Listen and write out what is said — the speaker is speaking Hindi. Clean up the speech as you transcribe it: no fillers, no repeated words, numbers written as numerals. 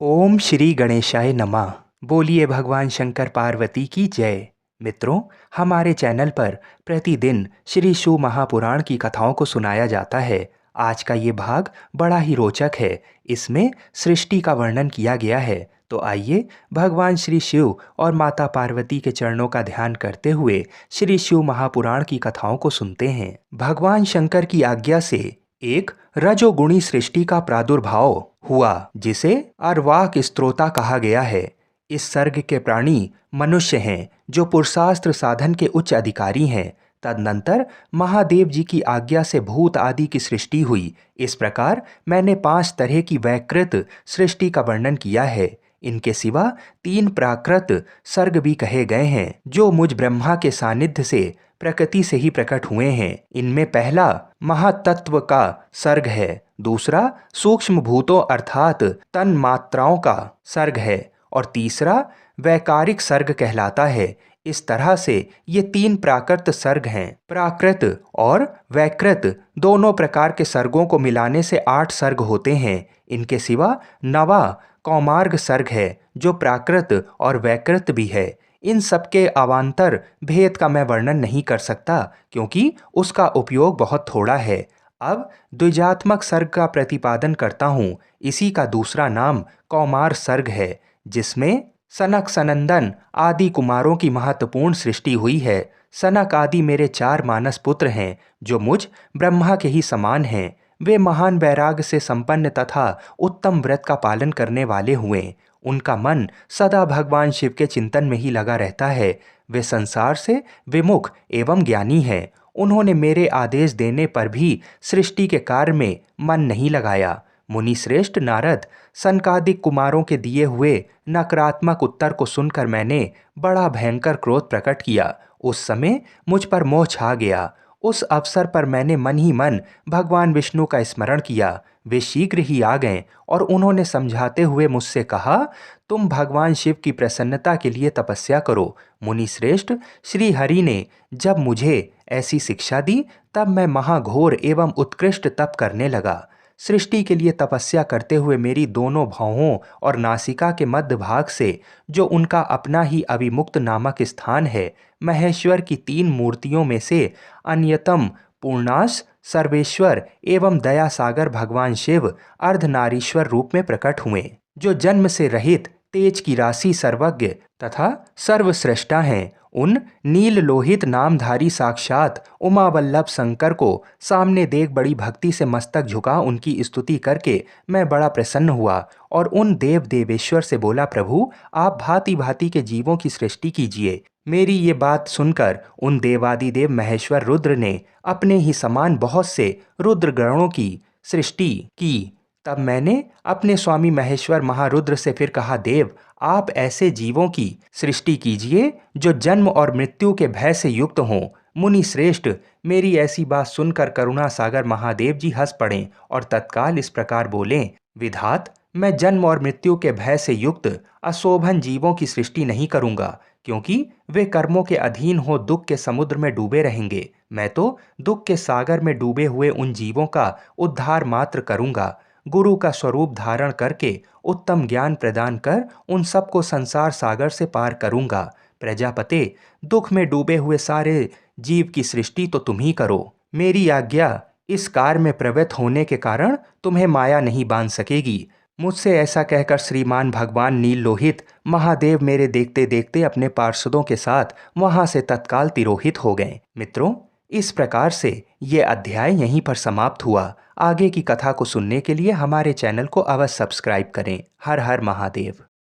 ओम श्री गणेशाय नमः। बोलिए भगवान शंकर पार्वती की जय। मित्रों, हमारे चैनल पर प्रतिदिन श्री शिव महापुराण की कथाओं को सुनाया जाता है। आज का ये भाग बड़ा ही रोचक है। इसमें सृष्टि का वर्णन किया गया है। तो आइए भगवान श्री शिव और माता पार्वती के चरणों का ध्यान करते हुए श्री शिव महापुराण की कथाओं को सुनते हैं। भगवान शंकर की आज्ञा से एक रजोगुणी सृष्टि का प्रादुर्भाव हुआ, जिसे अर्वाक स्त्रोता कहा गया है। इस सर्ग के प्राणी मनुष्य हैं, जो पुरुषास्त्र साधन के उच्च अधिकारी हैं। तदनंतर महादेव जी की आज्ञा से भूत आदि की सृष्टि हुई। इस प्रकार मैंने 5 तरह की वैकृत सृष्टि का वर्णन किया है। इनके सिवा 3 प्राकृत सर्ग भी कहे गए हैं, जो मुझ ब्रह्मा के सानिध्य से प्रकृति से ही प्रकट हुए हैं। इनमें पहला महातत्व का सर्ग है, दूसरा सूक्ष्म भूतों अर्थात तन मात्राओं का सर्ग है और तीसरा वैकारिक सर्ग कहलाता है। इस तरह से ये 3 प्राकृत सर्ग हैं। प्राकृत और वैकृत दोनों प्रकार के सर्गों को मिलाने से 8 सर्ग होते हैं। इनके सिवा नवा कौमार्ग सर्ग है, जो प्राकृत और वैकृत भी है। इन सबके अवान्तर भेद का मैं वर्णन नहीं कर सकता, क्योंकि उसका उपयोग बहुत थोड़ा है। अब द्विजात्मक सर्ग का प्रतिपादन करता हूँ। इसी का दूसरा नाम कौमार सर्ग है, जिसमें सनक सनंदन आदि कुमारों की महत्वपूर्ण सृष्टि हुई है। सनक आदि मेरे 4 मानस पुत्र हैं, जो मुझ ब्रह्मा के ही समान हैं। वे महान वैराग्य से संपन्न तथा उत्तम व्रत का पालन करने वाले हुए। उनका मन सदा भगवान शिव के चिंतन में ही लगा रहता है। वे संसार से विमुख एवं ज्ञानी हैं। उन्होंने मेरे आदेश देने पर भी सृष्टि के कार्य में मन नहीं लगाया। मुनि श्रेष्ठ नारद सनकादिक कुमारों के दिए हुए नकारात्मक उत्तर को सुनकर मैंने बड़ा भयंकर क्रोध प्रकट किया। उस समय मुझ पर मोह छा गया। उस अवसर पर मैंने मन ही मन भगवान विष्णु का स्मरण किया। वे शीघ्र ही आ गए और उन्होंने समझाते हुए मुझसे कहा, तुम भगवान शिव की प्रसन्नता के लिए तपस्या करो। मुनि श्रेष्ठ श्री हरि ने जब मुझे ऐसी शिक्षा दी, तब मैं महाघोर एवं उत्कृष्ट तप करने लगा। सृष्टि के लिए तपस्या करते हुए मेरी दोनों भौहों और नासिका के मध्य भाग से, जो उनका अपना ही अविमुक्त नामक स्थान है, महेश्वर की 3 मूर्तियों में से अन्यतम पूर्णाश सर्वेश्वर एवं दया सागर भगवान शिव अर्धनारीश्वर रूप में प्रकट हुए, जो जन्म से रहित तेज की राशि सर्वज्ञ तथा सर्वश्रेष्ठा हैं। उन नील लोहित नामधारी साक्षात उमा वल्लभ शंकर को सामने देख बड़ी भक्ति से मस्तक झुका उनकी स्तुति करके मैं बड़ा प्रसन्न हुआ और उन देव देवेश्वर से बोला, प्रभु आप भांति भांति के जीवों की सृष्टि कीजिए। मेरी ये बात सुनकर उन देवादिदेव महेश्वर रुद्र ने अपने ही समान बहुत से रुद्र गणों की सृष्टि की। तब मैंने अपने स्वामी महेश्वर महारुद्र से फिर कहा, देव आप ऐसे जीवों की सृष्टि कीजिए जो जन्म और मृत्यु के भय से युक्त हों। मुनि श्रेष्ठ मेरी ऐसी बात सुनकर करुणा सागर महादेव जी हंस पड़े और तत्काल इस प्रकार बोले, विधात मैं जन्म और मृत्यु के भय से युक्त अशोभन जीवों की सृष्टि नहीं करूंगा, क्योंकि वे कर्मों के अधीन हो दुख के समुद्र में डूबे रहेंगे। मैं तो दुख के सागर में डूबे हुए उन जीवों का उद्धार मात्र करूंगा। गुरु का स्वरूप धारण करके उत्तम ज्ञान प्रदान कर उन सबको संसार सागर से पार करूंगा। प्रजापते दुख में डूबे हुए सारे जीव की सृष्टि तो तुम ही करो। मेरी आज्ञा इस कार्य में प्रवृत्त होने के कारण तुम्हें माया नहीं बांध सकेगी। मुझसे ऐसा कहकर श्रीमान भगवान नील लोहित महादेव मेरे देखते देखते अपने पार्षदों के साथ वहां से तत्काल तिरोहित हो गए। मित्रों, इस प्रकार से ये अध्याय यहीं पर समाप्त हुआ। आगे की कथा को सुनने के लिए हमारे चैनल को अवश्य सब्सक्राइब करें। हर हर महादेव।